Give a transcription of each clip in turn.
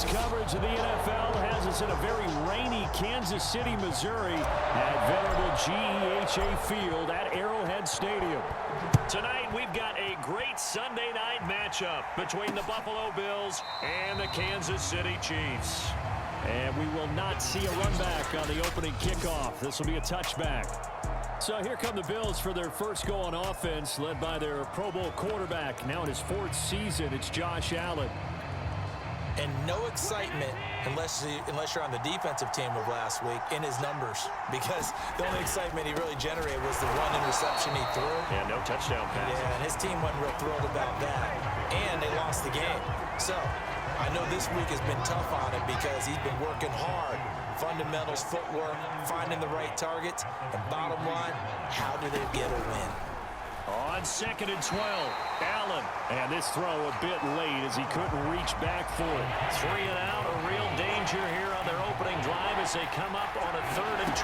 Tonight's coverage of the NFL has us in a very rainy Kansas City, Missouri at venerable GEHA Field at Arrowhead Stadium. Tonight we've got a great Sunday night matchup between the Buffalo Bills and the Kansas City Chiefs. And we will not see a run back on the opening kickoff. This will be a touchback. So here come the Bills for their first go on offense, led by their Pro Bowl quarterback, now in his 4th season. It's Josh Allen. And no excitement unless you're on the defensive team of last week in his numbers, because the only excitement he really generated was the one interception he threw. Yeah, no touchdown pass. Yeah, and his team wasn't real thrilled about that. And they lost the game. So I know this week has been tough on him because he's been working hard. Fundamentals, footwork, finding the right targets. And bottom line, how do they get a win? On 2nd and 12, Allen. And this throw a bit late as he couldn't reach back for it. 3 and out, a real danger here on their opening drive as they come up on a 3rd and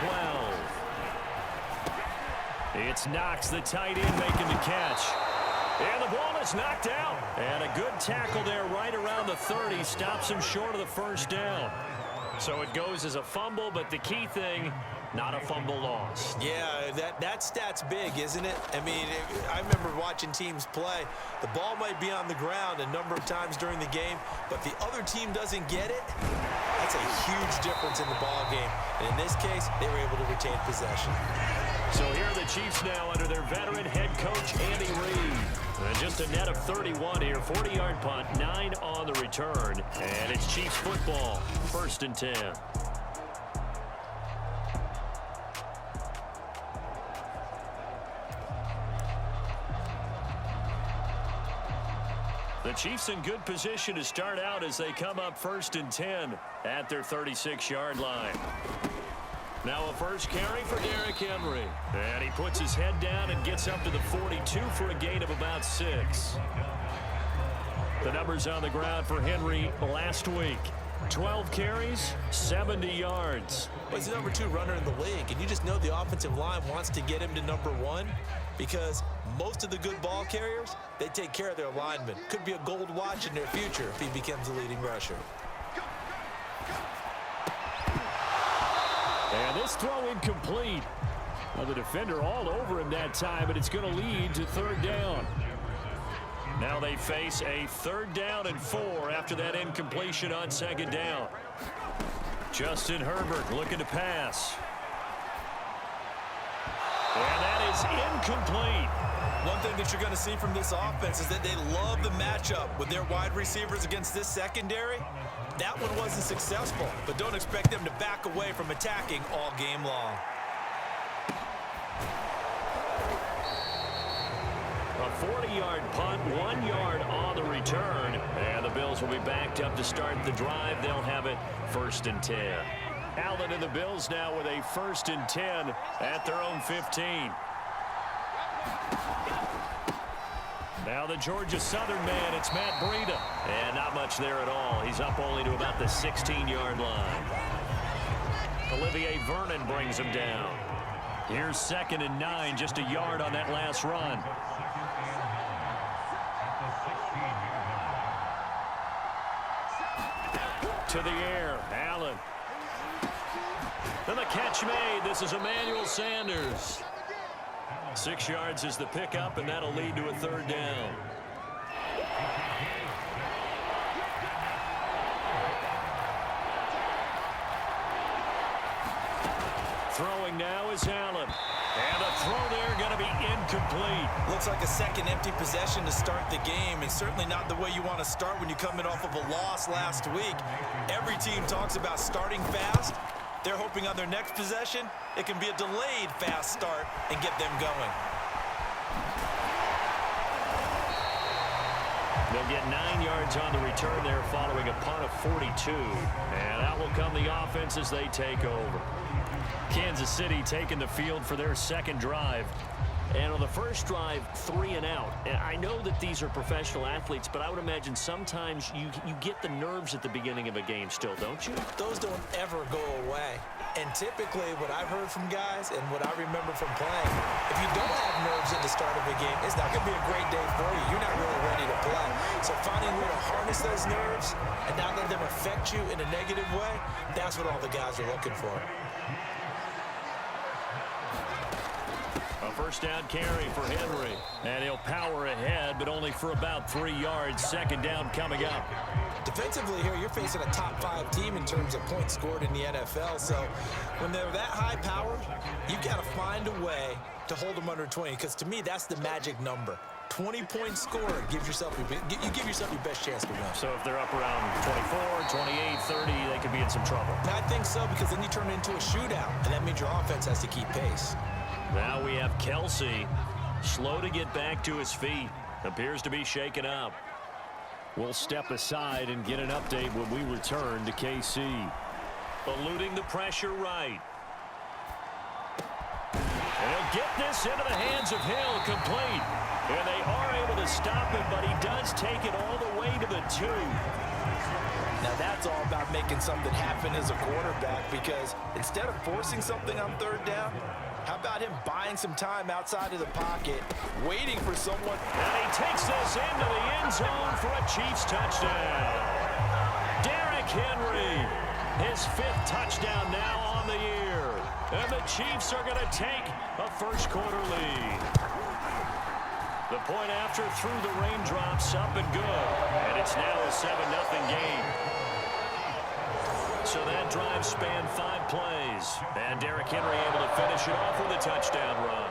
12. It's Knox, the tight end, making the catch. And the ball is knocked out. And a good tackle there right around the 30. Stops him short of the first down. So it goes as a fumble, but the key thing, not a fumble loss. Yeah, that stat's big, isn't it? I mean, I remember watching teams play. The ball might be on the ground a number of times during the game, but the other team doesn't get it. That's a huge difference in the ball game. And in this case, they were able to retain possession. So here are the Chiefs now under their veteran head coach, Andy Reid. And just a net of 31 here, 40-yard punt, 9 on the return. And it's Chiefs football, 1st and 10. The Chiefs in good position to start out as they come up 1st and 10 at their 36-yard line. Now a first carry for Derrick Henry. And he puts his head down and gets up to the 42 for a gain of about 6. The numbers on the ground for Henry last week. 12 carries, 70 yards. Well, he's the number 2 runner in the league, and you just know the offensive line wants to get him to number 1 because most of the good ball carriers, they take care of their linemen. Could be a gold watch in their future if he becomes the leading rusher. And this throw incomplete. Well, the defender all over him that time, but it's going to lead to 3rd down. Now they face a 3rd down and 4 after that incompletion on 2nd down. Justin Herbert looking to pass. And that is incomplete. One thing that you're going to see from this offense is that they love the matchup with their wide receivers against this secondary. That one wasn't successful, but don't expect them to back away from attacking all game long. A 40-yard punt, 1 yard on the return. And the Bills will be backed up to start the drive. They'll have it 1st and 10. Allen and the Bills now with a 1st and 10 at their own 15. Now the Georgia Southern man, it's Matt Breida. And not much there at all. He's up only to about the 16-yard line. Olivier Vernon brings him down. Here's 2nd and 9, just a yard on that last run. To the air, Allen. And the catch made. This is Emmanuel Sanders. 6 yards is the pickup, and that'll lead to a 3rd down. Throwing now is Allen. And the throw there going to be incomplete. Looks like a second empty possession to start the game, and certainly not the way you want to start when you're coming off of a loss last week. Every team talks about starting fast. They're hoping on their next possession, it can be a delayed fast start and get them going. They'll get 9 yards on the return there following a punt of 42. And out will come the offense as they take over. Kansas City taking the field for their 2nd drive. And on the first drive, 3 and out. And I know that these are professional athletes, but I would imagine sometimes you get the nerves at the beginning of a game still, don't you? Those don't ever go away. And typically what I've heard from guys and what I remember from playing, if you don't have nerves at the start of a game, it's not going to be a great day for you. You're not really ready to play. So finding a way to harness those nerves and not let them affect you in a negative way, that's what all the guys are looking for. A first down carry for Henry. And he'll power ahead, but only for about 3 yards. Second down coming up. Defensively here, you're facing a top 5 team in terms of points scored in the NFL. So when they're that high powered, you've got to find a way to hold them under 20. Because to me, that's the magic number. 20-point score gives yourself you give yourself your best chance to win. So if they're up around 24, 28, 30, they could be in some trouble. I think so, because then you turn it into a shootout, and that means your offense has to keep pace. Now we have Kelsey, slow to get back to his feet. Appears to be shaken up. We'll step aside and get an update when we return to KC. Eluding the pressure right. And he'll get this into the hands of Hill, complete. And they are able to stop him, but he does take it all the way to the 2. Now that's all about making something happen as a quarterback, because instead of forcing something on third down, how about him buying some time outside of the pocket, waiting for someone? And he takes this into the end zone for a Chiefs touchdown. Derrick Henry, his 5th touchdown now on the year. And the Chiefs are going to take a first quarter lead. The point after through the raindrops, up and good. And it's now a 7-0 game. So that drive spanned 5 plays. And Derrick Henry able to finish it off with a touchdown run.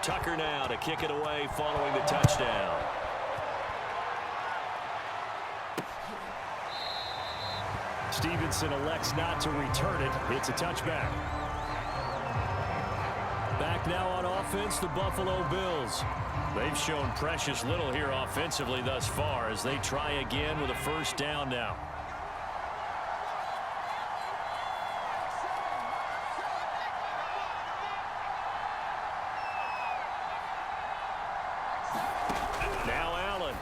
Tucker now to kick it away following the touchdown. Stevenson elects not to return it. It's a touchback. Back now on offense, the Buffalo Bills. They've shown precious little here offensively thus far as they try again with a first down now. Now Allen.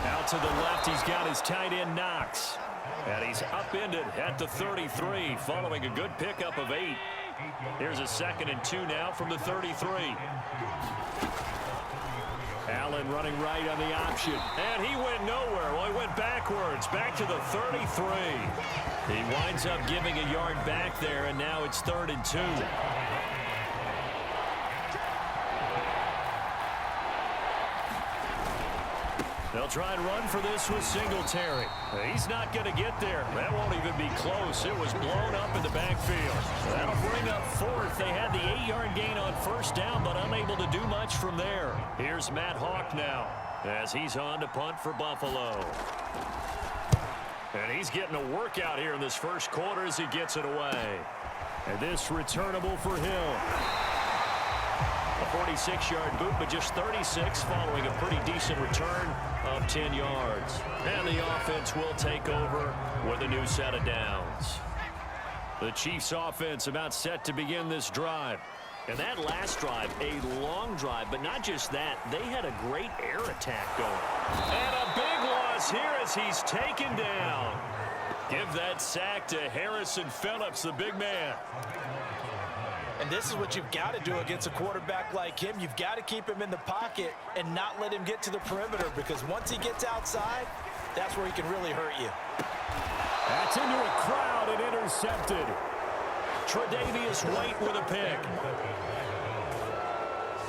Out to the left, he's got his tight end Knox. And he's upended at the 33 following a good pickup of 8. Here's a 2nd and 2 now from the 33. Allen running right on the option. And he went nowhere. Well, he went backwards. Back to the 33. He winds up giving a yard back there, and now it's 3rd and 2. They'll try and run for this with Singletary. He's not going to get there. That won't even be close. It was blown up in the backfield. That'll bring up 4th. They had the 8-yard gain on first down, but unable to do much from there. Here's Matt Hawk now as he's on to punt for Buffalo. And he's getting a workout here in this first quarter as he gets it away. And this returnable for Hill. A 46-yard boot, but just 36 following a pretty decent return of 10 yards. And the offense will take over with a new set of downs. The Chiefs offense about set to begin this drive. And that last drive, a long drive, but not just that. They had a great air attack going. And a big loss here as he's taken down. Give that sack to Harrison Phillips, the big man. And this is what you've got to do against a quarterback like him. You've got to keep him in the pocket and not let him get to the perimeter, because once he gets outside, that's where he can really hurt you. That's into a crowd and intercepted. Tre'Davious White with a pick.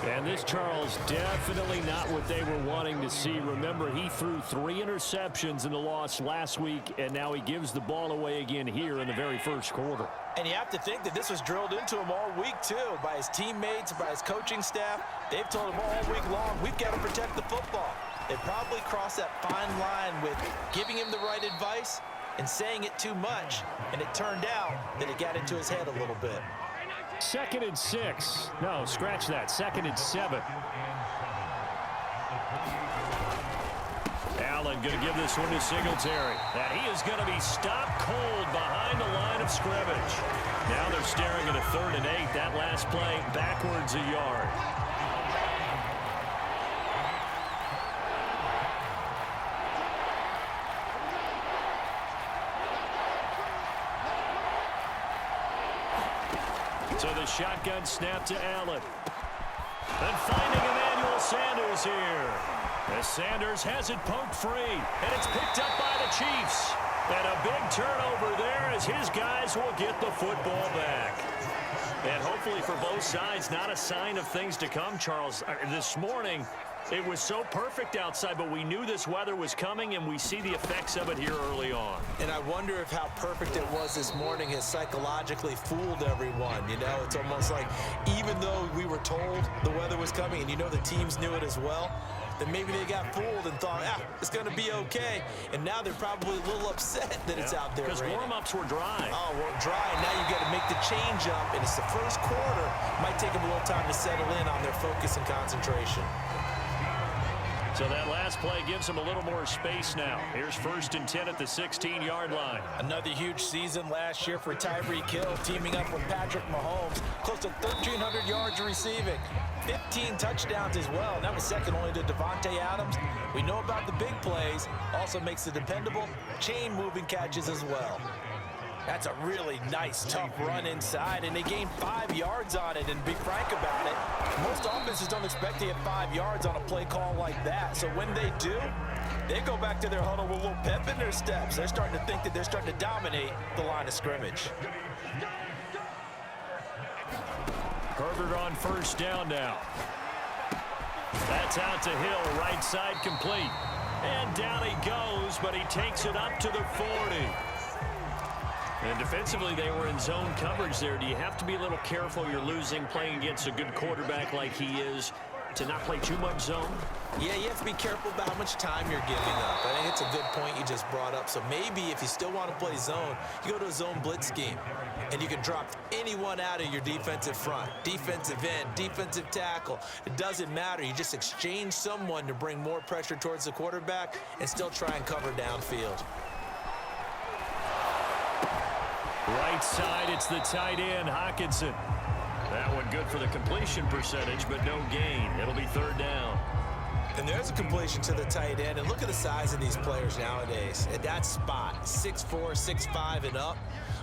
And this, Charles, definitely not what they were wanting to see. Remember, he threw 3 interceptions in the loss last week, and now he gives the ball away again here in the very first quarter. And you have to think that this was drilled into him all week, too, by his teammates, by his coaching staff. They've told him all week long, we've got to protect the football. They probably crossed that fine line with giving him the right advice and saying it too much, and it turned out that it got into his head a little bit. 2nd and 6. No, scratch that. 2nd and 7. Allen going to give this one to Singletary. And he is going to be stopped cold behind the line of scrimmage. Now they're staring at a 3rd and 8. That last play backwards a yard. So the shotgun snap to Allen. And finding Emmanuel Sanders here. As Sanders has it poked free. And it's picked up by the Chiefs. And a big turnover there as his guys will get the football back. And hopefully for both sides, not a sign of things to come, Charles. This morning, it was so perfect outside, but we knew this weather was coming, and we see the effects of it here early on. And I wonder if how perfect it was this morning has psychologically fooled everyone. You know, it's almost like even though we were told the weather was coming, and you know the teams knew it as well, then maybe they got fooled and thought, it's going to be okay. And now they're probably a little upset that it's out there because warm-ups were dry. Oh, well, dry. Now you've got to make the change up, and it's the first quarter. Might take them a little time to settle in on their focus and concentration. So that last play gives them a little more space now. Here's 1st and 10 at the 16-yard line. Another huge season last year for Tyreek Hill, teaming up with Patrick Mahomes. Close to 1,300 yards receiving. 15 touchdowns as well. And that was second only to Devontae Adams. We know about the big plays. Also makes the dependable chain-moving catches as well. That's a really nice, tough run inside, and they gained 5 yards on it. And be frank about it, most offenses don't expect to get 5 yards on a play call like that. So when they do, they go back to their huddle with a little pep in their steps. They're starting to think that they're starting to dominate the line of scrimmage. Herbert on 1st down now. That's out to Hill, right side complete. And down he goes, but he takes it up to the 40. And defensively, they were in zone coverage there. Do you have to be a little careful? You're losing, playing against a good quarterback like he is, to not play too much zone? Yeah, you have to be careful about how much time you're giving up. I think it's a good point you just brought up. So maybe if you still want to play zone, you go to a zone blitz scheme, and you can drop anyone out of your defensive front, defensive end, defensive tackle. It doesn't matter. You just exchange someone to bring more pressure towards the quarterback and still try and cover downfield. Right side, it's the tight end, Hockenson. That one good for the completion percentage, but no gain. It'll be 3rd down. And there's a completion to the tight end. And look at the size of these players nowadays. At that spot, 6'4", 6'5", and up.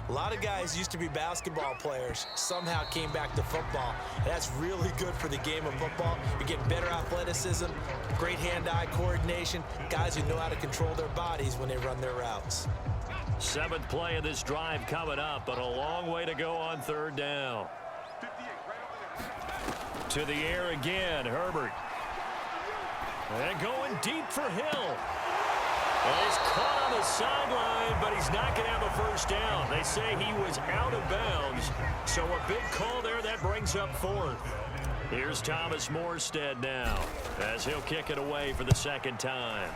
A lot of guys used to be basketball players, somehow came back to football. And that's really good for the game of football. You're getting better athleticism, great hand-eye coordination, guys who know how to control their bodies when they run their routes. 7th play of this drive coming up, but a long way to go on 3rd down. To the air again, Herbert. And going deep for Hill. And he's caught on the sideline, but he's not going to have a 1st down. They say he was out of bounds, so a big call there that brings up 4th. Here's Thomas Morstead now, as he'll kick it away for the 2nd time.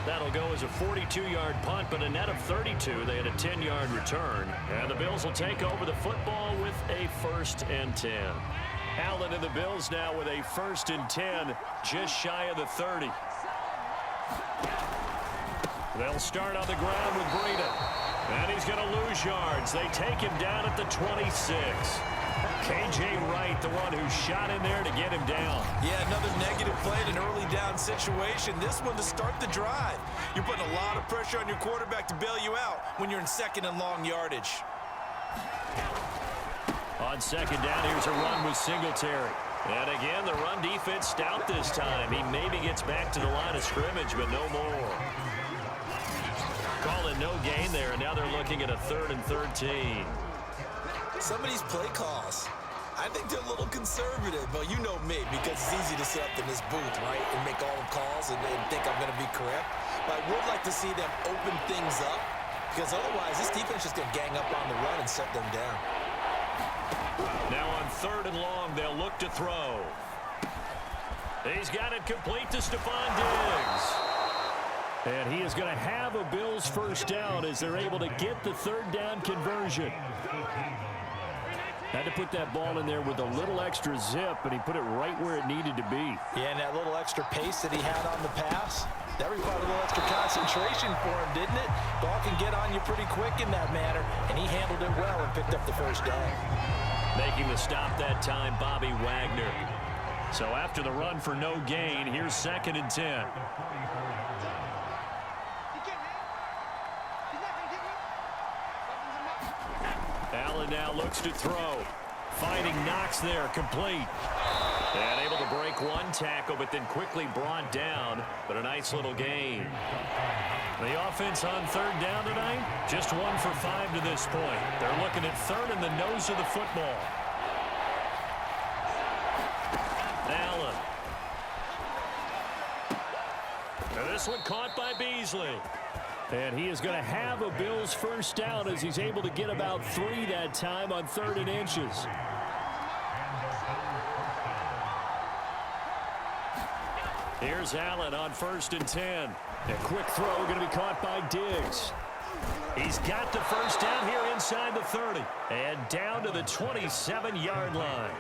That'll go as a 42-yard punt, but a net of 32. They had a 10-yard return. And the Bills will take over the football with a 1st and 10. Allen and the Bills now with a 1st and 10, just shy of the 30. They'll start on the ground with Breida. And he's going to lose yards. They take him down at the 26. K.J. Wright, the one who shot in there to get him down. Yeah, another negative play in an early down situation. This one to start the drive. You're putting a lot of pressure on your quarterback to bail you out when you're in 2nd and long yardage. On 2nd down, here's a run with Singletary. And again, the run defense stout this time. He maybe gets back to the line of scrimmage, but no more. Calling no gain there, and now they're looking at a 3rd and 13. Some of these play calls, I think they're a little conservative. But you know me, because it's easy to sit up in this booth, right, and make all the calls and think I'm going to be correct. But I would like to see them open things up, because otherwise this defense is going to gang up on the run and shut them down. Now on 3rd and long, they'll look to throw. He's got it complete to Stephon Diggs. And he is going to have a Bills 1st down as they're able to get the 3rd down conversion. Had to put that ball in there with a little extra zip, and he put it right where it needed to be. Yeah, and that little extra pace that he had on the pass, That required a little extra concentration for him, didn't it? Ball can get on you pretty quick in that manner, and he handled it well and picked up the first down. Making the stop that time, Bobby Wagner. So after the run for no gain, here's 2nd and 10. Allen now looks to throw. Fighting Knox there, complete. And able to break one tackle, but then quickly brought down. But a nice little gain. The offense on 3rd down tonight, just 1 for 5 to this point. They're looking at 3rd in the nose of the football. Allen. And this one caught by Beasley. And he is going to have a Bills first down as he's able to get about 3 that time on 3rd and inches. Here's Allen on 1st and 10. A quick throw going to be caught by Diggs. He's got the first down here inside the 30. And down to the 27-yard line.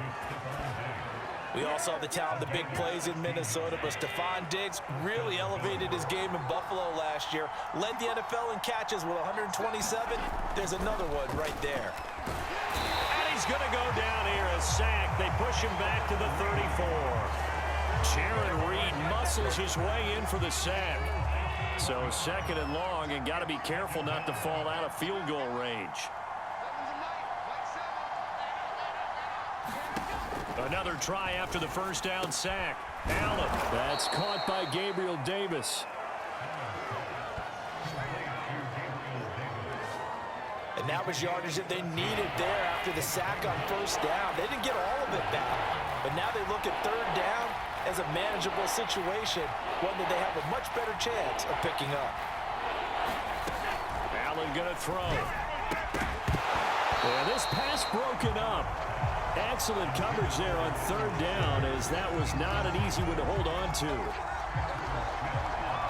We all saw the talent, the big plays in Minnesota, but Stephon Diggs really elevated his game in Buffalo last year. Led the NFL in catches with 127. There's another one right there. And he's going to go down here, a sack. They push him back to the 34. Jaron Reed muscles his way in for the sack. So 2nd and long, and got to be careful not to fall out of field goal range. Another try after the first down sack. Allen. That's caught by Gabriel Davis. And that was yardage that they needed there after the sack on 1st down. They didn't get all of it back. But now they look at 3rd down as a manageable situation, one that they have a much better chance of picking up. Allen going to throw. And this pass broken up. Excellent coverage there on 3rd down, as that was not an easy one to hold on to.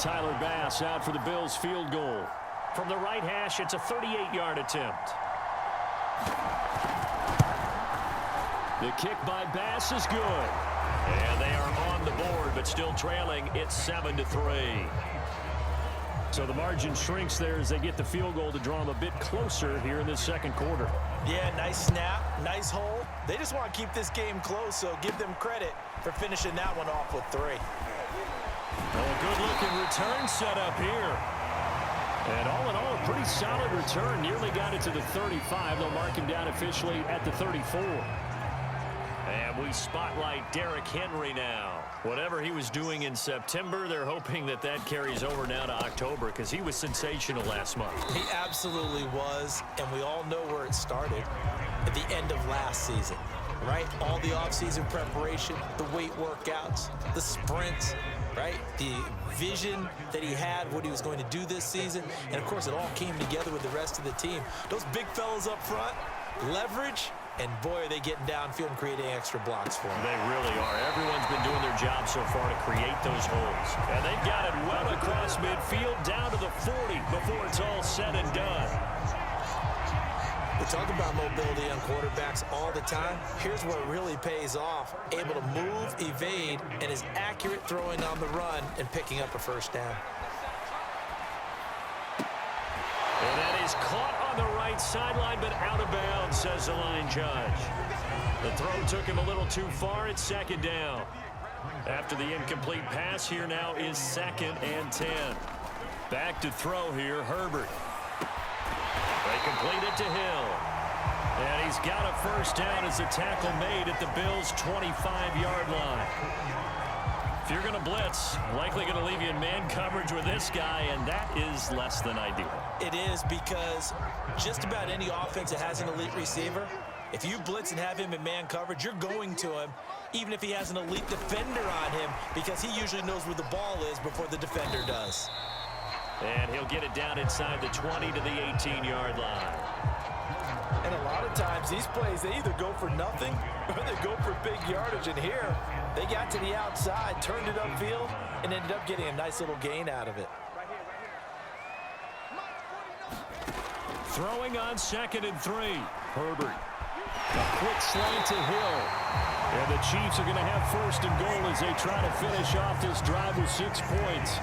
Tyler Bass out for the Bills field goal. From the right hash, it's a 38-yard attempt. The kick by Bass is good. And they are on the board, but still trailing. It's 7-3. So the margin shrinks there as they get the field goal to draw them a bit closer here in this 2nd quarter. Yeah, nice snap, nice hole. They just want to keep this game close, so give them credit for finishing that one off with 3. Oh, good-looking return set up here. And all in all, a pretty solid return. Nearly got it to the 35. They'll mark him down officially at the 34. And we spotlight Derrick Henry now. Whatever he was doing in September, they're hoping that that carries over now to October, because he was sensational last month. He absolutely was, and we all know where it started at the end of last season, right? All the offseason preparation, the weight workouts, the sprints, right? The vision that he had, what he was going to do this season, and of course it all came together with the rest of the team. Those big fellas up front, leverage, and boy, are they getting downfield and creating extra blocks for them. They really are. Everyone's been doing their job so far to create those holes. And they've got it well across midfield down to the 40 before it's all said and done. We talk about mobility on quarterbacks all the time. Here's where it really pays off. Able to move, evade, and is accurate throwing on the run and picking up a first down. And that is caught on the right sideline, but out of bounds, says the line judge. The throw took him a little too far. It's 2nd down. After the incomplete pass, here now is 2nd and 10. Back to throw here, Herbert. They complete it to Hill. And he's got a first down as the tackle made at the Bills' 25-yard line. If you're going to blitz, likely going to leave you in man coverage with this guy, and that is less than ideal. It is, because just about any offense that has an elite receiver, if you blitz and have him in man coverage, you're going to him, even if he has an elite defender on him, because he usually knows where the ball is before the defender does. And he'll get it down inside the 20 to the 18-yard line. And a lot of times these plays, they either go for nothing or they go for big yardage. And here, they got to the outside, turned it upfield, and ended up getting a nice little gain out of it. Throwing on 2nd and 3. Herbert. A quick slant to Hill. And the Chiefs are going to have 1st and goal as they try to finish off this drive with 6 points.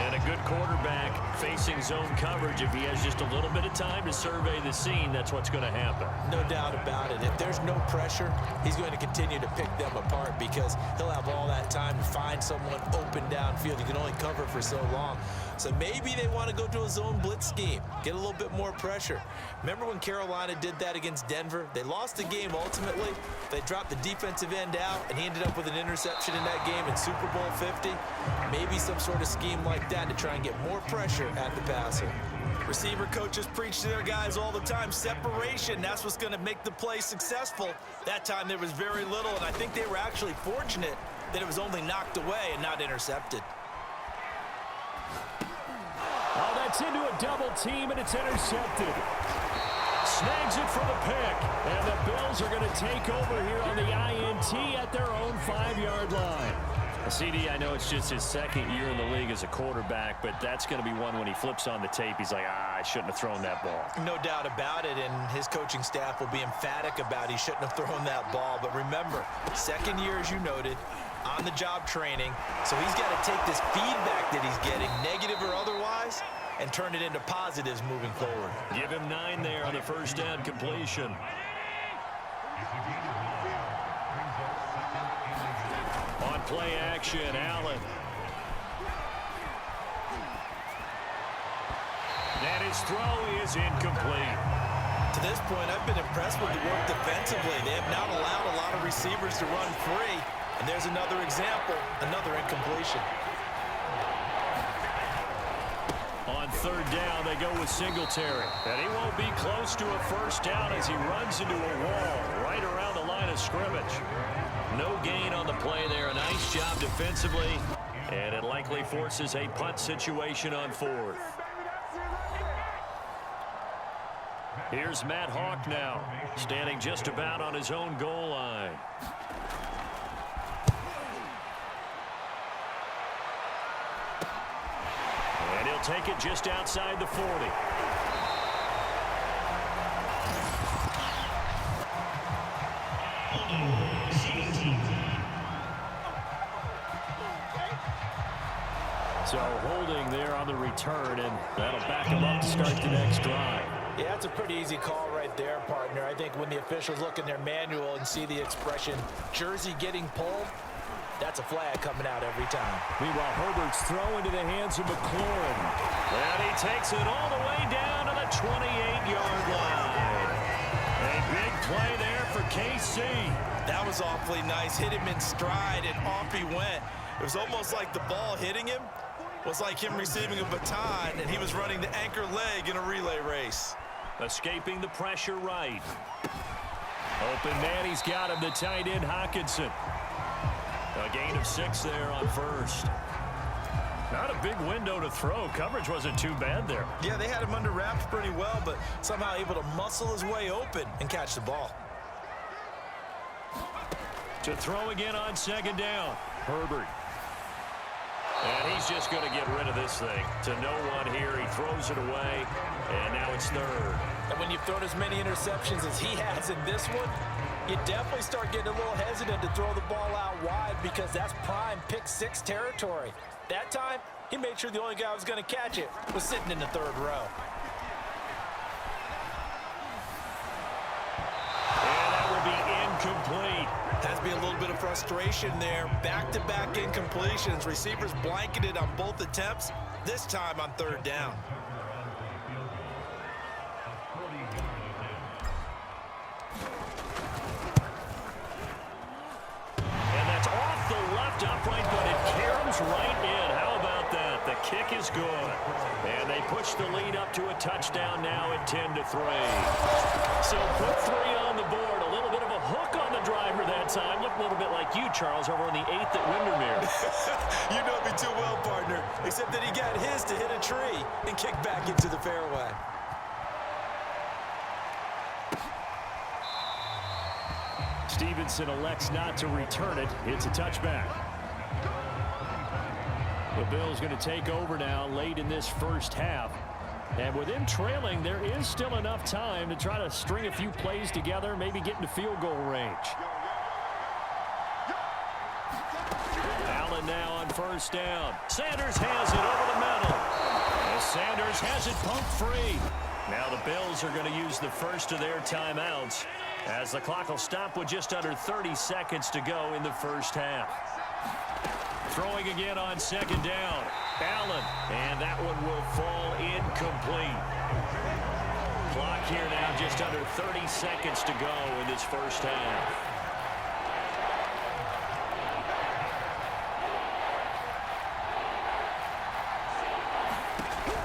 And a good quarterback facing zone coverage. If he has just a little bit of time to survey the scene, that's what's going to happen. No doubt about it. If there's no pressure, he's going to continue to pick them apart because he'll have all that time to find someone open downfield. He can only cover for so long. So maybe they want to go to a zone blitz scheme, get a little bit more pressure. Remember when Carolina did that against Denver? They lost the game ultimately. They dropped the defensive end out, and he ended up with an interception in that game in Super Bowl 50. Maybe some sort of scheme like that to try and get more pressure at the passer. Receiver coaches preach to their guys all the time. Separation, that's what's going to make the play successful. That time there was very little, and I think they were actually fortunate that it was only knocked away and not intercepted. Oh, that's into a double team, and it's intercepted. Snags it for the pick, and the Bills are going to take over here on the INT at their own 5-yard line. CD, I know it's just his second year in the league as a quarterback, but that's going to be one when he flips on the tape. He's like, I shouldn't have thrown that ball. No doubt about it, and his coaching staff will be emphatic about he shouldn't have thrown that ball. But remember, second year, as you noted, on-the-job training, so he's got to take this feedback that he's getting, negative or otherwise, and turn it into positives moving forward. Give him 9 there on the first down completion. On play action, Allen. And his throw is incomplete. To this point, I've been impressed with the work defensively. They have not allowed a lot of receivers to run free. And there's another example, another incompletion. On third down, they go with Singletary. And he won't be close to a first down as he runs into a wall right around the line of scrimmage. No gain on the play there. A nice job defensively. And it likely forces a punt situation on fourth. Here's Matt Hawk now, standing just about on his own goal line. And he'll take it just outside the 40. So holding there on the return, and that'll back him up to start the next drive. Yeah, that's a pretty easy call right there, partner. I think when the officials look in their manual and see the expression, jersey getting pulled, that's a flag coming out every time. Meanwhile, Herbert's throw into the hands of McLaurin. And he takes it all the way down to the 28-yard line. A big play there for KC. That was awfully nice. Hit him in stride, and off he went. It was almost like the ball hitting him was like him receiving a baton, and he was running the anchor leg in a relay race. Escaping the pressure right. Open man, he's got him, the tight end Hockenson. A gain of 6 there on first. Not a big window to throw. Coverage wasn't too bad there. Yeah, they had him under wraps pretty well, but somehow able to muscle his way open and catch the ball. To throw again on second down. Herbert. And he's just going to get rid of this thing. To no one here. He throws it away, and now it's third. And when you've thrown as many interceptions as he has in this one, you definitely start getting a little hesitant to throw the ball out wide because that's prime pick 6 territory. That time, he made sure the only guy who was going to catch it was sitting in the third row. And that will be incomplete. Has to be a little bit of frustration there. Back-to-back incompletions. Receivers blanketed on both attempts, this time on third down. And that's off the left upright, but it caroms right in. How about that? The kick is good. And they push the lead up to a touchdown now at 10-3. So put 3 on the board. A little bit of a hook on the driver that time. Looked a little bit like you, Charles, over on the 8th at Windermere. You know me too well, partner. Except that he got his to hit a tree and kick back into the fairway. Stevenson elects not to return it. It's a touchback. The Bills going to take over now late in this first half. And with them trailing, there is still enough time to try to string a few plays together, maybe get into field goal range. Allen now on first down. Sanders has it over the middle. As Sanders has it pumped free. Now the Bills are going to use the first of their timeouts as the clock will stop with just under 30 seconds to go in the first half. Throwing again on second down. Allen, and that one will fall incomplete. Clock here now just under 30 seconds to go in this first half.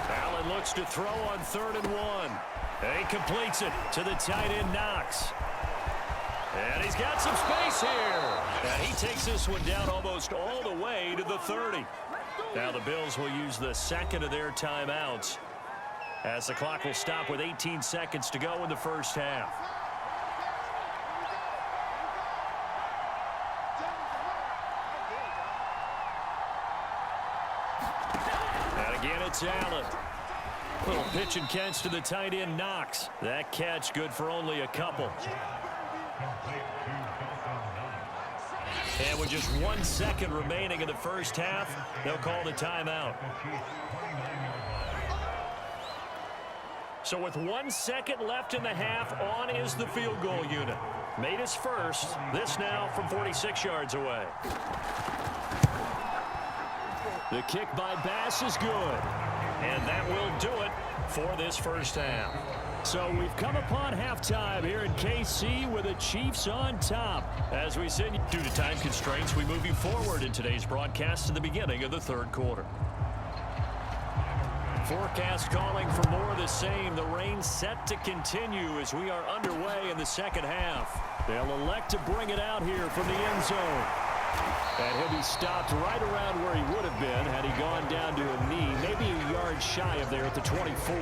Allen looks to throw on 3rd and 1. And he completes it to the tight end Knox. And he's got some space here. And he takes this one down almost all the way to the 30. Now the Bills will use the second of their timeouts as the clock will stop with 18 seconds to go in the first half. And again, it's Allen. Little pitch and catch to the tight end Knox. That catch good for only a couple. And with just 1 second remaining in the first half, they'll call the timeout. So with 1 second left in the half, on is the field goal unit. Made his first. This now from 46 yards away. The kick by Bass is good. And that will do it for this first half. So we've come upon halftime here in KC with the Chiefs on top. As we sit, due to time constraints, we move you forward in today's broadcast to the beginning of the third quarter. Forecast calling for more of the same. The rain set to continue as we are underway in the second half. They'll elect to bring it out here from the end zone. And he'll be stopped right around where he would have been had he gone down to a knee, maybe a yard shy of there at the 24.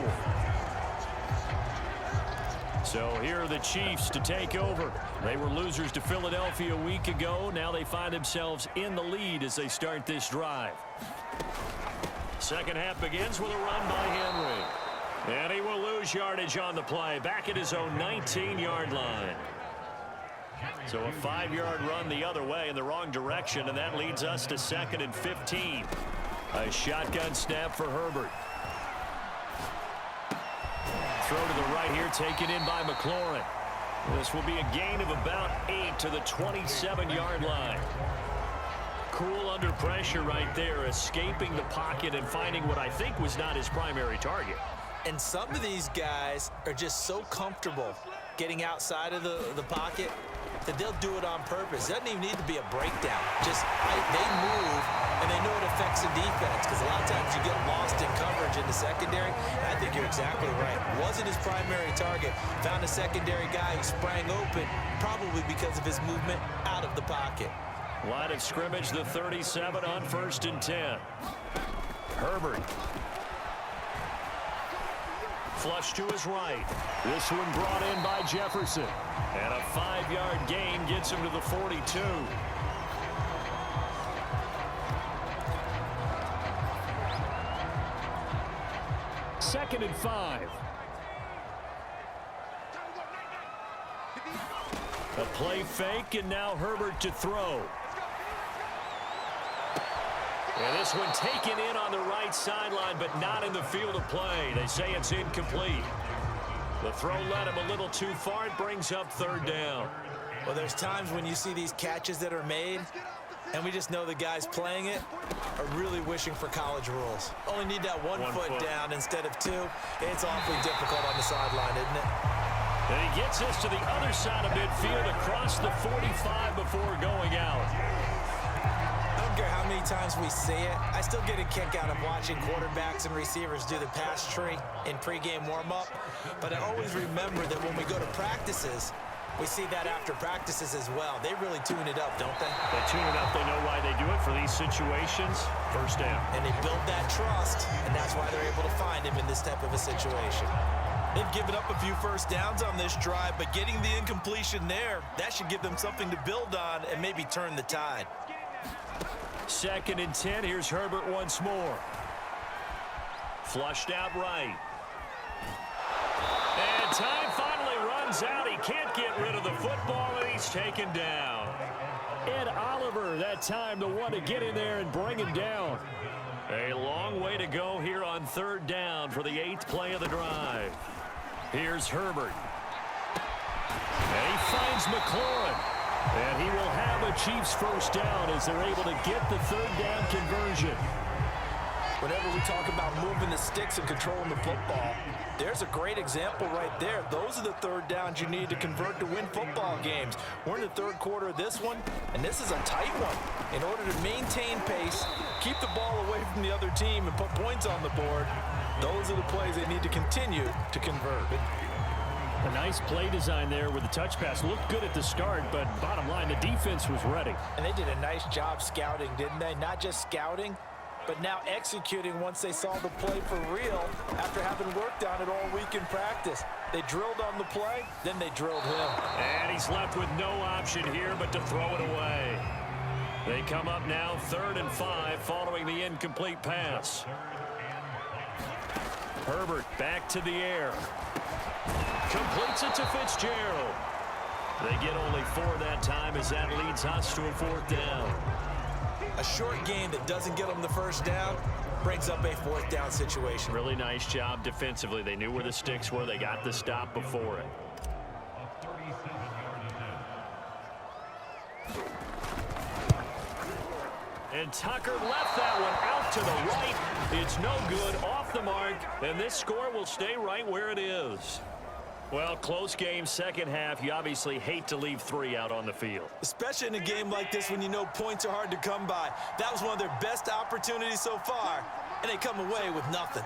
So here are the Chiefs to take over. They were losers to Philadelphia a week ago. Now they find themselves in the lead as they start this drive. Second half begins with a run by Henry. And he will lose yardage on the play, back at his own 19-yard line. So a 5-yard run the other way in the wrong direction, and that leads us to 2nd and 15. A shotgun snap for Herbert. Throw to the right here, taken in by McLaurin. This will be a gain of about 8 to the 27-yard line. Cool under pressure right there, escaping the pocket and finding what I think was not his primary target. And some of these guys are just so comfortable getting outside of the pocket that they'll do it on purpose. It doesn't even need to be a breakdown. Just they move, and they know it affects the defense because a lot of times you get lost in coverage in the secondary. And I think you're exactly right. Wasn't his primary target. Found a secondary guy who sprang open, probably because of his movement out of the pocket. Line of scrimmage, the 37 on 1st and 10. Herbert. Flush to his right. This one brought in by Jefferson. And a 5-yard gain gets him to the 42. Second and 5. A play fake, and now Herbert to throw. And this one taken in on the right sideline, but not in the field of play. They say it's incomplete. The throw led him a little too far. It brings up 3rd down. Well, there's times when you see these catches that are made, and we just know the guys playing it are really wishing for college rules. Only need that one foot down instead of 2. It's awfully difficult on the sideline, isn't it? And he gets this to the other side of midfield across the 45 before going out. I don't care how many times we see it. I still get a kick out of watching quarterbacks and receivers do the pass tree in pregame warm-up. But I always remember that when we go to practices, we see that after practices as well. They really tune it up, don't they? They tune it up. They know why they do it for these situations. First down. And they build that trust, and that's why they're able to find him in this type of a situation. They've given up a few first downs on this drive, but getting the incompletion there, that should give them something to build on and maybe turn the tide. 2nd and 10. Here's Herbert once more. Flushed out right. And time finally runs out. He can't get rid of the football, and he's taken down. Ed Oliver that time, the one to get in there and bring him down. A long way to go here on third down for the 8th play of the drive. Here's Herbert. And he finds McLaurin. And he will have a Chiefs first down as they're able to get the third down conversion. Whenever we talk about moving the sticks and controlling the football, there's a great example right there. Those are the third downs you need to convert to win football games. We're in the third quarter of this one, and this is a tight one. In order to maintain pace, keep the ball away from the other team, and put points on the board, those are the plays they need to continue to convert. A nice play design there with the touch pass. Looked good at the start, but bottom line, the defense was ready. And they did a nice job scouting, didn't they? Not just scouting, but now executing once they saw the play for real after having worked on it all week in practice. They drilled on the play, then they drilled him. And he's left with no option here but to throw it away. They come up now 3rd and 5 following the incomplete pass. Herbert back to the air. Completes it to Fitzgerald. They get only 4 that time as that leads us to a 4th down. A short game that doesn't get them the first down brings up a 4th down situation. Really nice job defensively. They knew where the sticks were. They got the stop before it. And Tucker left that one out to the right. It's no good, off the mark, and this score will stay right where it is. Well, close game, second half. You obviously hate to leave 3 out on the field. Especially in a game like this when you know points are hard to come by. That was one of their best opportunities so far, and they come away with nothing.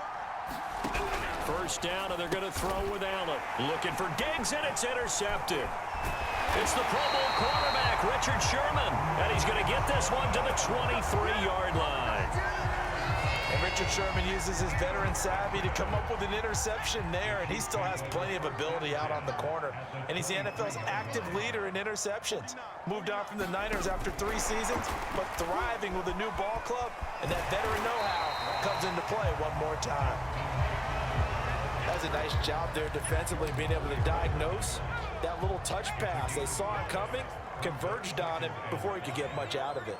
First down, and they're going to throw with Allen. Looking for Diggs, and it's intercepted. It's the Pro Bowl quarterback, Richard Sherman, and he's going to get this one to the 23-yard line. And Richard Sherman uses his veteran savvy to come up with an interception there, and he still has plenty of ability out on the corner. And he's the NFL's active leader in interceptions. Moved on from the Niners after 3 seasons, but thriving with a new ball club, and that veteran know-how comes into play one more time. That was a nice job there defensively, being able to diagnose that little touch pass. They saw it coming, converged on it before he could get much out of it.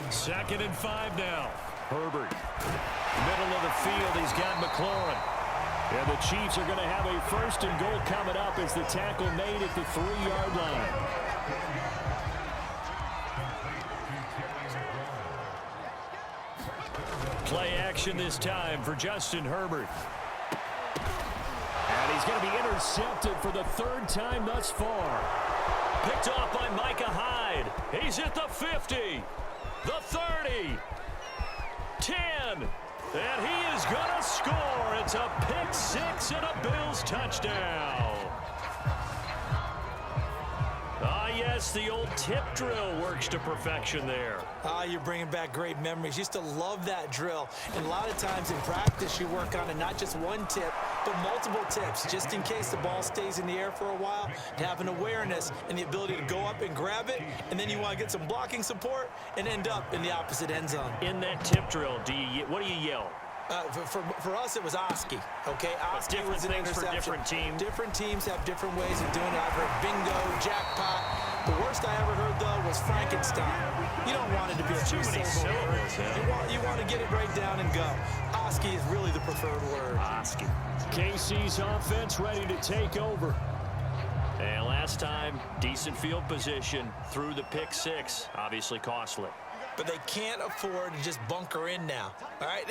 2nd and 5 now. Herbert, middle of the field, he's got McLaurin. And the Chiefs are going to have a 1st and goal coming up as the tackle made at the 3-yard line. Play action this time for Justin Herbert. And he's going to be intercepted for the 3rd time thus far. Picked off by Micah Hyde. He's at the 50, the 30, 10, and he is going to score. It's a pick 6 and a Bills touchdown. Ah, yes, the old tip drill works to perfection there. Ah, you're bringing back great memories. Used to love that drill. And a lot of times in practice, you work on it, not just one tip, but multiple tips, just in case the ball stays in the air for a while, to have an awareness and the ability to go up and grab it, and then you want to get some blocking support and end up in the opposite end zone. In that tip drill, what do you yell? For us, it was Oski. Okay, Oski was an interception. For different teams. Different teams have different ways of doing it. I've heard bingo, jackpot. The worst I ever heard, though, was Frankenstein. You don't want it to be a too many syllables. You want to get it right down and go. Oski is really the preferred word. Oski. KC's offense ready to take over. And last time, decent field position through the pick 6. Obviously costly. But they can't afford to just bunker in now. All right,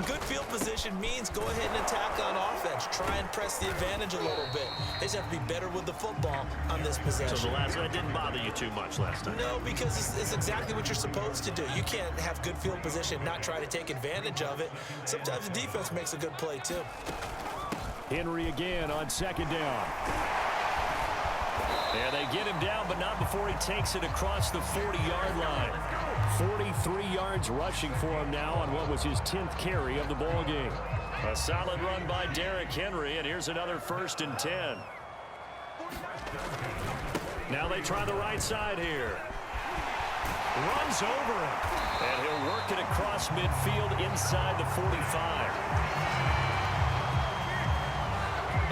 good field position means go ahead and attack on offense. Try and press the advantage a little bit. They just have to be better with the football on this possession. So that didn't bother you too much last time? No, because it's exactly what you're supposed to do. You can't have good field position and not try to take advantage of it. Sometimes the defense makes a good play, too. Henry again on 2nd down. And they get him down, but not before he takes it across the 40-yard line. 43 yards rushing for him now on what was his 10th carry of the ball game. A solid run by Derrick Henry, and here's another 1st and 10. Now they try the right side here. Runs over him, and he'll work it across midfield inside the 45.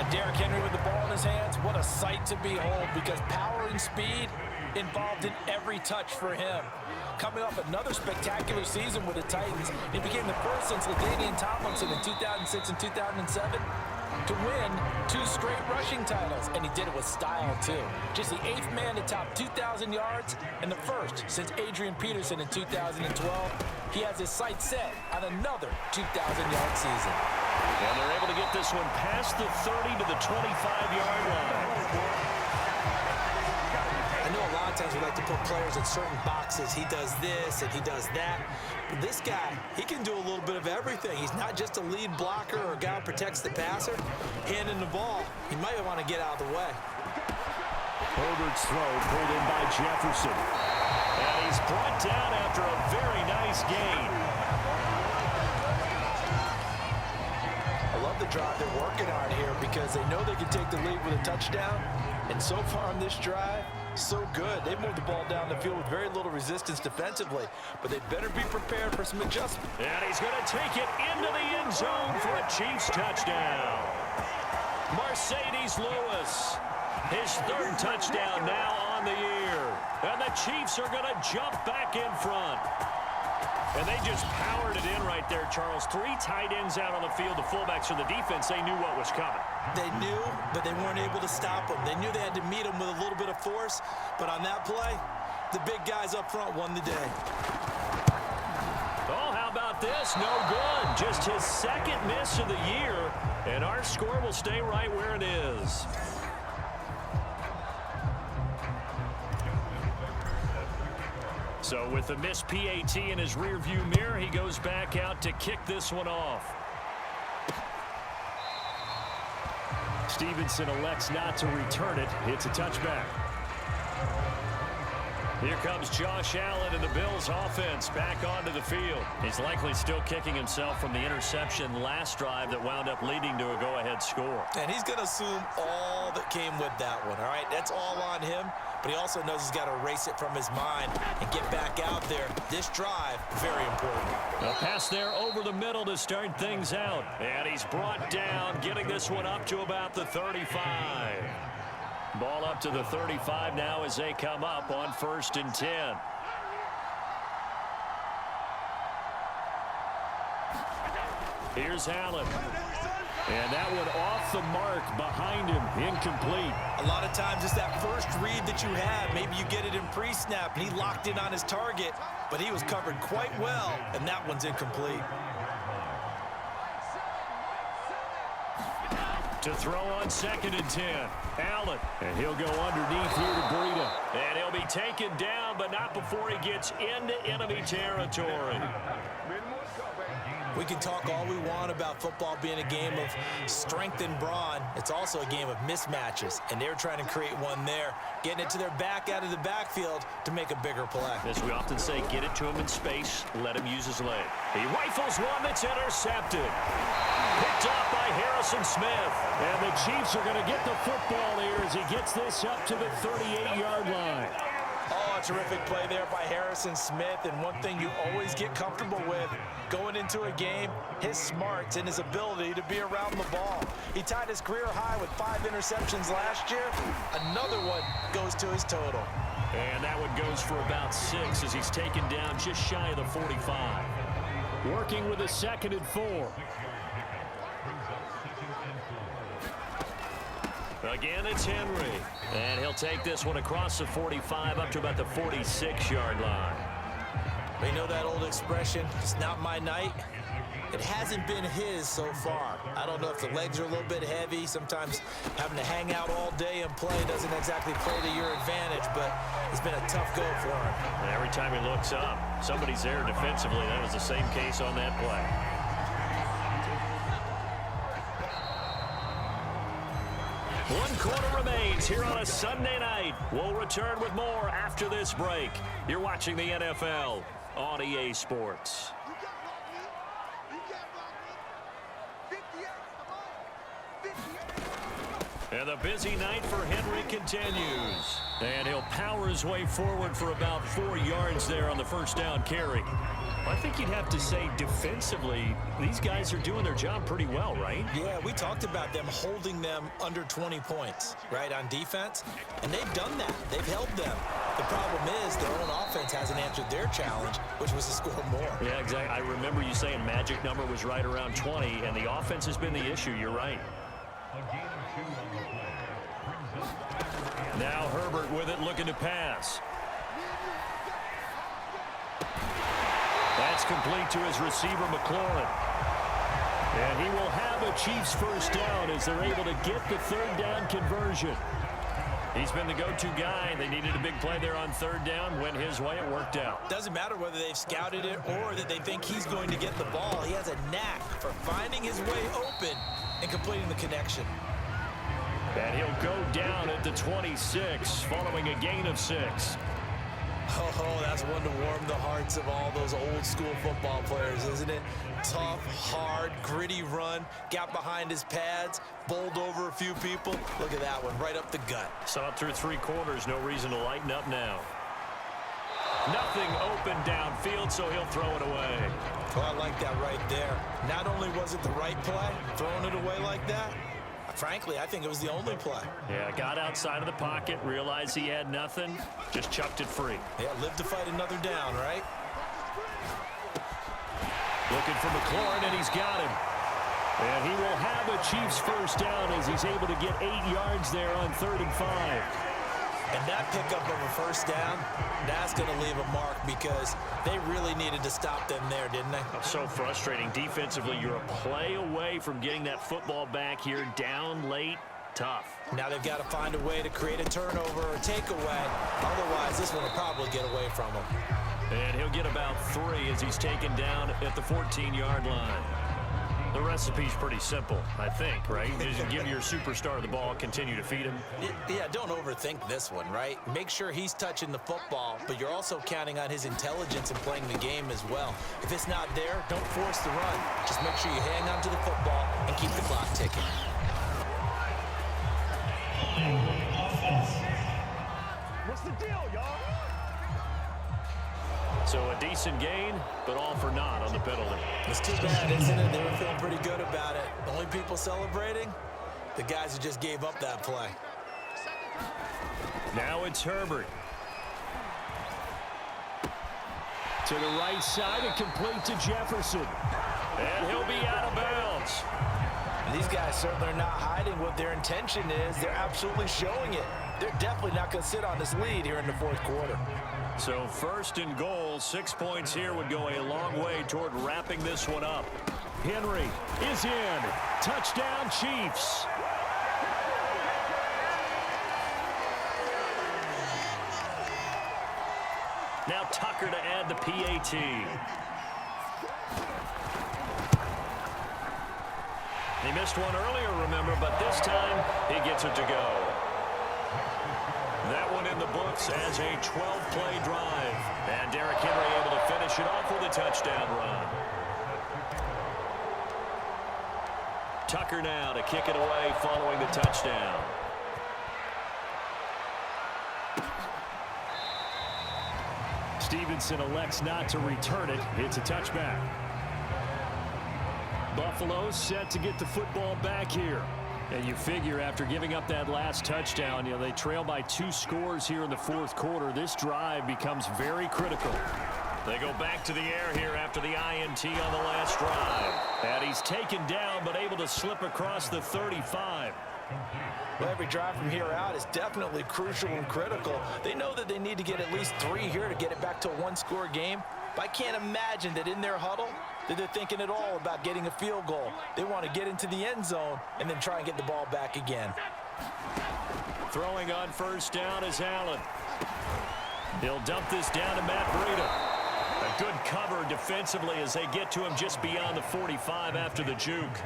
And Derrick Henry with the ball in his hands, what a sight to behold, because power and speed, involved in every touch for him. Coming off another spectacular season with the Titans, he became the first since LaDainian Tomlinson in 2006 and 2007 to win 2 straight rushing titles, and he did it with style too. Just the 8th man to top 2,000 yards and the first since Adrian Peterson in 2012. He has his sights set on another 2,000-yard season. And they're able to get this one past the 30 to the 25-yard line. I know a lot of times we like to put players in certain boxes. He does this and he does that. But this guy, he can do a little bit of everything. He's not just a lead blocker or a guy who protects the passer. Handing the ball, he might want to get out of the way. Herbert's throw pulled in by Jefferson. And he's brought down after a very nice gain. I love the drive they're working on here because they know they can take the lead with a touchdown. And so far on this drive, so good. They've moved the ball down the field with very little resistance defensively, but they better be prepared for some adjustment. And he's going to take it into the end zone for a Chiefs touchdown. Mercedes Lewis, his 3rd touchdown now on the year. And the Chiefs are going to jump back in front. And they just powered it in right there, Charles. 3 tight ends out on the field. The fullbacks for the defense, they knew what was coming. They knew, but they weren't able to stop him. They knew they had to meet him with a little bit of force, but on that play, the big guys up front won the day. Oh, how about this? No good. Just his 2nd miss of the year, and our score will stay right where it is. So with the missed PAT in his rearview mirror, he goes back out to kick this one off. Stevenson elects not to return it. It's a touchback. Here comes Josh Allen and the Bills offense back onto the field. He's likely still kicking himself from the interception last drive that wound up leading to a go-ahead score. And he's going to assume all that came with that one, all right? That's all on him, but he also knows he's got to erase it from his mind and get back out there. This drive, very important. A pass there over the middle to start things out. And he's brought down, getting this one up to about the 35. Ball up to the 35 now as they come up on 1st and 10. Here's Allen. And that one off the mark behind him, incomplete. A lot of times it's that first read that you have. Maybe you get it in pre-snap, and he locked in on his target, but he was covered quite well, and that one's incomplete. To throw on 2nd and 10. Allen. And he'll go underneath here to Breida. And he'll be taken down, but not before he gets into enemy territory. We can talk all we want about football being a game of strength and brawn. It's also a game of mismatches, and they're trying to create one there, getting it to their back out of the backfield to make a bigger play. As we often say, get it to him in space, let him use his leg. He rifles one that's intercepted. Picked off by Harrison Smith. And the Chiefs are going to get the football here as he gets this up to the 38-yard line. Oh, a terrific play there by Harrison Smith. And one thing you always get comfortable with going into a game, his smarts and his ability to be around the ball. He tied his career high with 5 interceptions last year. Another one goes to his total. And that one goes for about 6 as he's taken down just shy of the 45. Working with a 2nd and 4. Again, it's Henry. And he'll take this one across the 45 up to about the 46-yard line. You know that old expression, it's not my night? It hasn't been his so far. I don't know if the legs are a little bit heavy. Sometimes having to hang out all day and play doesn't exactly play to your advantage, but it's been a tough go for him. And every time he looks up, somebody's there defensively. That was the same case on that play. One quarter remains here on a Sunday night. We'll return with more after this break. You're watching the NFL on EA Sports. And the busy night for Henry continues. And he'll power his way forward for about 4 yards there on the first down carry. I think you'd have to say defensively, these guys are doing their job pretty well, right? Yeah, we talked about them holding them under 20 points, right, on defense. And they've done that. They've held them. The problem is their own offense hasn't answered their challenge, which was to score more. Yeah, exactly. I remember you saying magic number was right around 20, and the offense has been the issue. You're right. Now Herbert with it, looking to pass. That's complete to his receiver, McLaurin. And he will have a Chiefs first down as they're able to get the third down conversion. He's been the go-to guy. They needed a big play there on third down. Went his way. It worked out. Doesn't matter whether they've scouted it or that they think he's going to get the ball. He has a knack for finding his way open and completing the connection. And he'll go down at the 26 following a gain of 6. Oh, that's one to warm the hearts of all those old-school football players, isn't it? Tough, hard, gritty run, got behind his pads, bowled over a few people. Look at that one, right up the gut. Saw it through 3 quarters, no reason to lighten up now. Nothing open downfield, so he'll throw it away. Oh, I like that right there. Not only was it the right play, throwing it away like that, frankly, I think it was the only play. Yeah, got outside of the pocket, realized he had nothing, just chucked it free. Yeah, live to fight another down, right? Looking for McLaurin, and he's got him. And he will have a Chiefs first down as he's able to get 8 yards there on 3rd and 5. And that pickup of a first down, that's going to leave a mark because they really needed to stop them there, didn't they? So frustrating. Defensively, you're a play away from getting that football back here, down late, tough. Now they've got to find a way to create a turnover or takeaway. Otherwise, this one will probably get away from them. And he'll get about 3 as he's taken down at the 14-yard line. The recipe's pretty simple, I think, right? Just give your superstar the ball, continue to feed him. Yeah, don't overthink this one, right? Make sure he's touching the football, but you're also counting on his intelligence in playing the game as well. If it's not there, don't force the run. Just make sure you hang on to the football and keep the clock ticking. What's the deal, y'all? So a decent gain, but all for naught on the penalty. It's too bad, isn't it? They were feeling pretty good about it. The only people celebrating, the guys who just gave up that play. Now it's Herbert. To the right side and complete to Jefferson. And he'll be out of bounds. These guys certainly are not hiding what their intention is. They're absolutely showing it. They're definitely not going to sit on this lead here in the 4th quarter. So 1st and goal, 6 points here would go a long way toward wrapping this one up. Henry is in. Touchdown, Chiefs. Now Tucker to add the PAT. He missed one earlier, remember, but this time he gets it to go. That one in the books as a 12-play drive. And Derrick Henry able to finish it off with a touchdown run. Tucker now to kick it away following the touchdown. Stevenson elects not to return it. It's a touchback. Buffalo set to get the football back here. And you figure after giving up that last touchdown, they trail by 2 scores here in the 4th quarter. This drive becomes very critical. They go back to the air here after the INT on the last drive. And he's taken down but able to slip across the 35. Well, every drive from here out is definitely crucial and critical. They know that they need to get at least 3 here to get it back to a 1-score game. But I can't imagine that in their huddle that they're thinking at all about getting a field goal. They want to get into the end zone and then try and get the ball back again. Throwing on first down is Allen. He'll dump this down to Matt Breida. A good cover defensively as they get to him just beyond the 45 after the juke.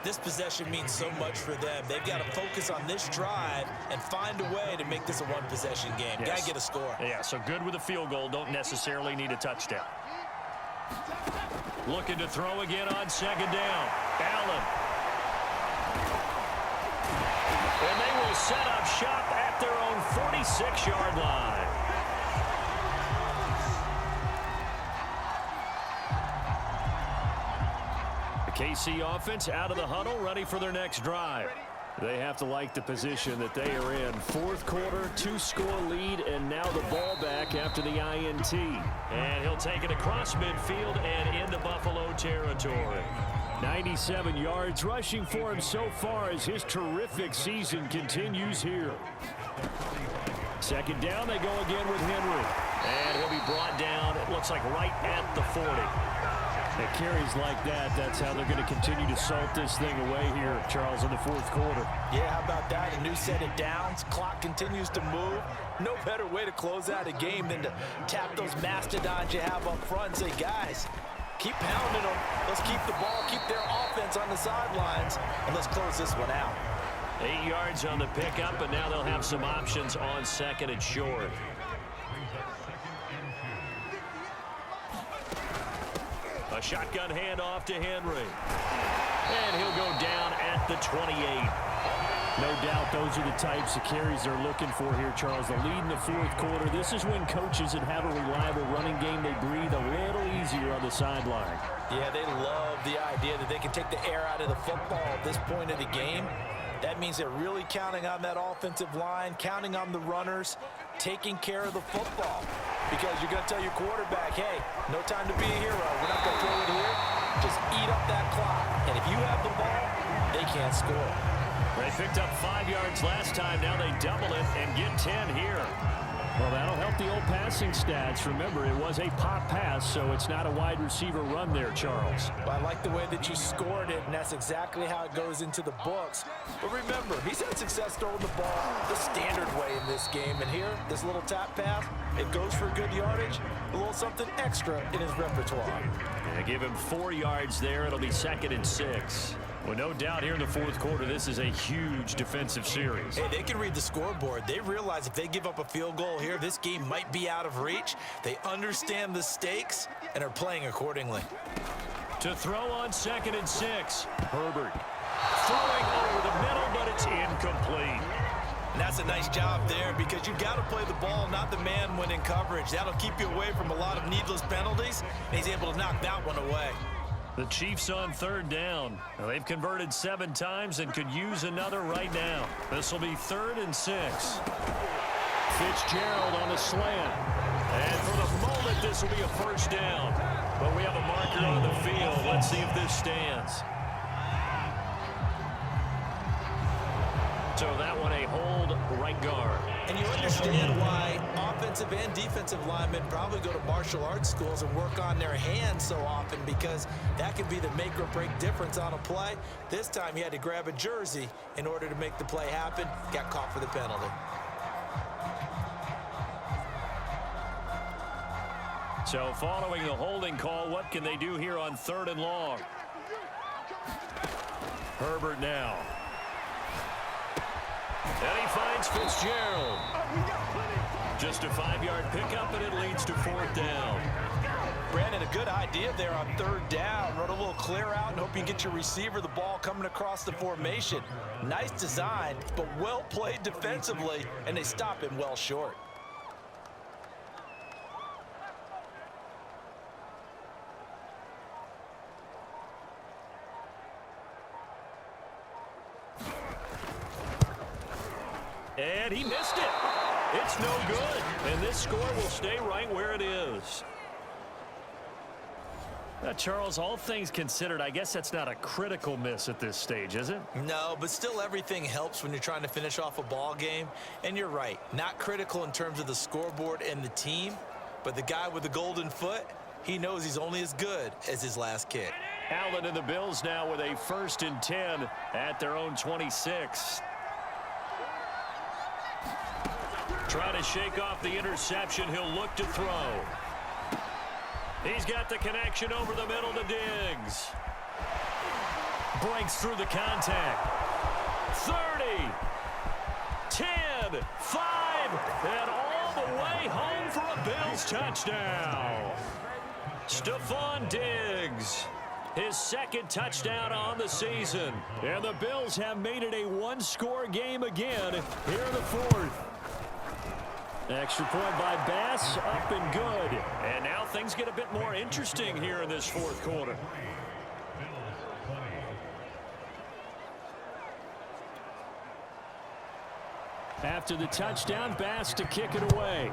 This possession means so much for them. They've got to focus on this drive and find a way to make this a 1-possession game. Yes. Got to get a score. Yeah, so good with a field goal. Don't necessarily need a touchdown. Looking to throw again on 2nd down. Allen. And they will set up shop at their own 46-yard line. The KC offense out of the huddle, ready for their next drive. They have to like the position that they are in. Fourth quarter, 2-score lead, and now the ball back after the INT. And he'll take it across midfield and into Buffalo territory. 97 yards rushing for him so far as his terrific season continues here. Second down, they go again with Henry. And he'll be brought down, it looks like right at the 40. It carries like that. That's how they're going to continue to salt this thing away here, Charles, in the fourth quarter. Yeah, how about that? A new set of downs. Clock continues to move. No better way to close out a game than to tap those mastodons you have up front and say, guys, keep pounding them. Let's keep the ball, keep their offense on the sidelines, and let's close this one out. 8 yards on the pickup, and now they'll have some options on second and short. A shotgun handoff to Henry. And he'll go down at the 28. No doubt those are the types of carries they're looking for here, Charles. The lead in the fourth quarter. This is when coaches that have a reliable running game, they breathe a little easier on the sideline. Yeah, they love the idea that they can take the air out of the football at this point of the game. That means they're really counting on that offensive line, counting on the runners, taking care of the football. Because you're going to tell your quarterback, hey, no time to be a hero. We're not going to throw it here. Just eat up that clock. And if you have the ball, they can't score. They picked up 5 yards last time. Now they double it and get 10 here. Well, that'll help the old passing stats. Remember, it was a pop pass, so it's not a wide receiver run there, Charles. Well, I like the way that you scored it, and that's exactly how it goes into the books. But remember, he's had success throwing the ball the standard way in this game. And here, this little tap pass, it goes for good yardage, a little something extra in his repertoire. Yeah, give him 4 yards there. It'll be 2nd and 6. Well, no doubt here in the fourth quarter, this is a huge defensive series. Hey, they can read the scoreboard. They realize if they give up a field goal here, this game might be out of reach. They understand the stakes and are playing accordingly. To throw on 2nd and 6, Herbert. Throwing over the middle, but it's incomplete. And that's a nice job there because you've got to play the ball, not the man when in coverage. That'll keep you away from a lot of needless penalties, and he's able to knock that one away. The Chiefs on 3rd down. Now, they've converted 7 times and could use another right now. This will be 3rd and 6. Fitzgerald on the slant. And for the moment, this will be a first down. But we have a marker on the field. Let's see if this stands. So that one a hold right guard. And you understand why offensive and defensive linemen probably go to martial arts schools and work on their hands so often, because that could be the make or break difference on a play. This time he had to grab a jersey in order to make the play happen. Got caught for the penalty. So following the holding call, what can they do here on 3rd and long? Herbert now. And he finds Fitzgerald. Just a 5-yard pickup, and it leads to 4th down. Brandon, a good idea there on 3rd down. Run a little clear out and hope you get your receiver the ball coming across the formation. Nice design, but well played defensively, and they stop him well short. And he missed it. It's no good. And this score will stay right where it is. Charles, all things considered, I guess that's not a critical miss at this stage, is it? No, but still everything helps when you're trying to finish off a ball game. And you're right, not critical in terms of the scoreboard and the team, but the guy with the golden foot, he knows he's only as good as his last kick. Allen and the Bills now with a 1st and 10 at their own 26. Trying to shake off the interception. He'll look to throw. He's got the connection over the middle to Diggs. Breaks through the contact. 30, 10, 5, and all the way home for a Bills touchdown. Stephon Diggs, his 2nd touchdown on the season. And the Bills have made it a 1-score game again here in the 4th. Extra point by Bass, up and good. And now things get a bit more interesting here in this 4th quarter. After the touchdown, Bass to kick it away.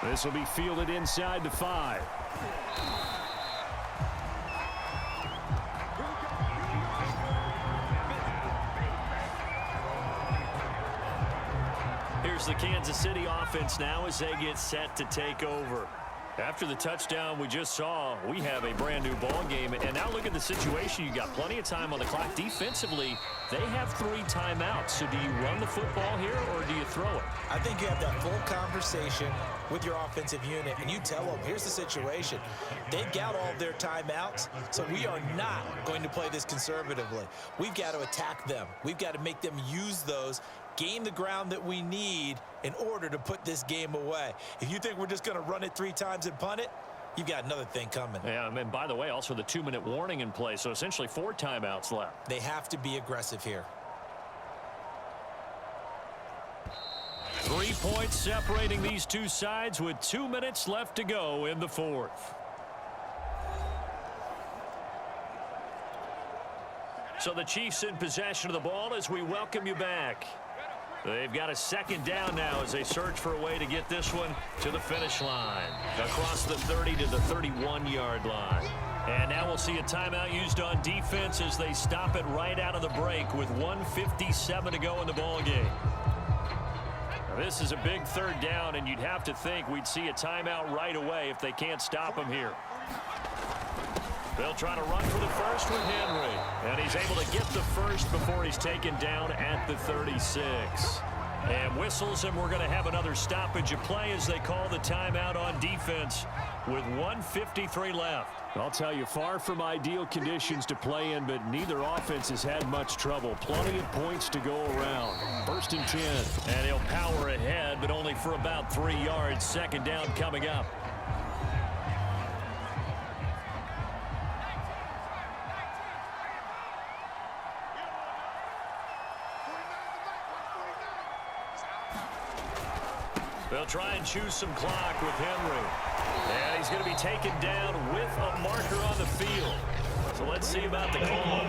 This will be fielded inside the 5. Here's the Kansas City offense now as they get set to take over. After the touchdown we just saw, we have a brand new ball game. And now look at the situation. You got plenty of time on the clock. Defensively, they have 3 timeouts. So do you run the football here or do you throw it? I think you have that full conversation with your offensive unit, and you tell them, here's the situation. They've got all of their timeouts, so we are not going to play this conservatively. We've got to attack them. We've got to make them use those, gain the ground that we need in order to put this game away. If you think we're just going to run it 3 times and punt it, you've got another thing coming. Yeah, and by the way, also the 2-minute warning in play, so essentially 4 timeouts left. They have to be aggressive here. 3 points separating these two sides with 2 minutes left to go in the 4th. So the Chiefs in possession of the ball as we welcome you back. They've got a 2nd down now as they search for a way to get this one to the finish line. Across the 30 to the 31-yard line. And now we'll see a timeout used on defense as they stop it right out of the break with 1:57 to go in the ball game. Now this is a big 3rd down, and you'd have to think we'd see a timeout right away if they can't stop him here. They'll try to run for the first with Henry. And he's able to get the first before he's taken down at the 36. And whistles, and we're going to have another stoppage of play as they call the timeout on defense with 1:53 left. I'll tell you, far from ideal conditions to play in, but neither offense has had much trouble. Plenty of points to go around. 1st and 10. And he'll power ahead, but only for about 3 yards. 2nd down coming up. They'll try and choose some clock with Henry. And he's going to be taken down with a marker on the field. So let's see about the call.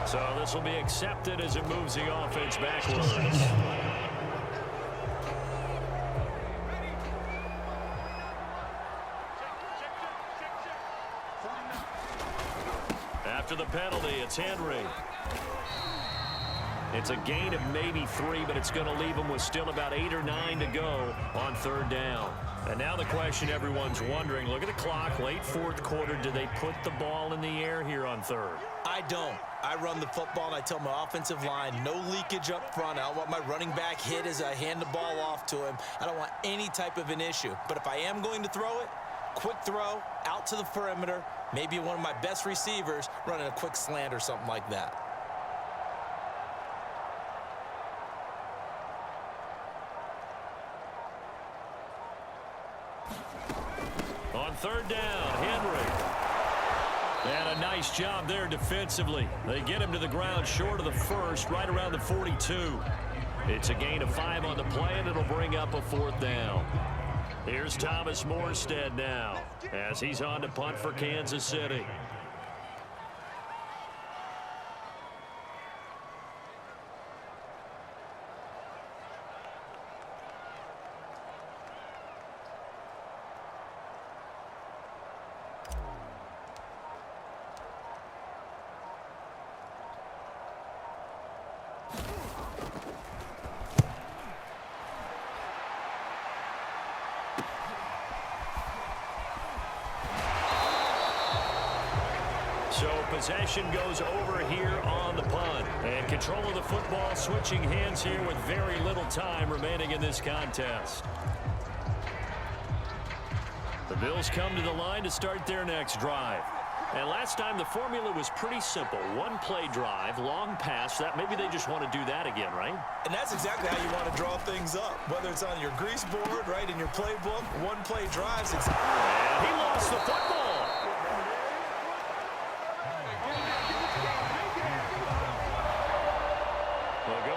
So this will be accepted as it moves the offense backwards. After the penalty, it's Henry. It's a gain of maybe 3, but it's going to leave them with still about 8 or 9 to go on 3rd down. And now the question everyone's wondering, look at the clock, late 4th quarter. Do they put the ball in the air here on 3rd? I don't. I run the football, and I tell my offensive line, no leakage up front. I don't want my running back hit as I hand the ball off to him. I don't want any type of an issue. But if I am going to throw it, quick throw, out to the perimeter, maybe one of my best receivers running a quick slant or something like that. On 3rd down, Henry. And a nice job there defensively. They get him to the ground short of the first, right around the 42. It's a gain of 5 on the play, and it'll bring up a 4th down. Here's Thomas Morstead now as he's on to punt for Kansas City. So possession goes over here on the punt. And control of the football switching hands here with very little time remaining in this contest. The Bills come to the line to start their next drive. And last time the formula was pretty simple. 1-play drive, long pass. That maybe they just want to do that again, right? And that's exactly how you want to draw things up. Whether it's on your grease board, right, in your playbook, 1-play drives. And he lost the football.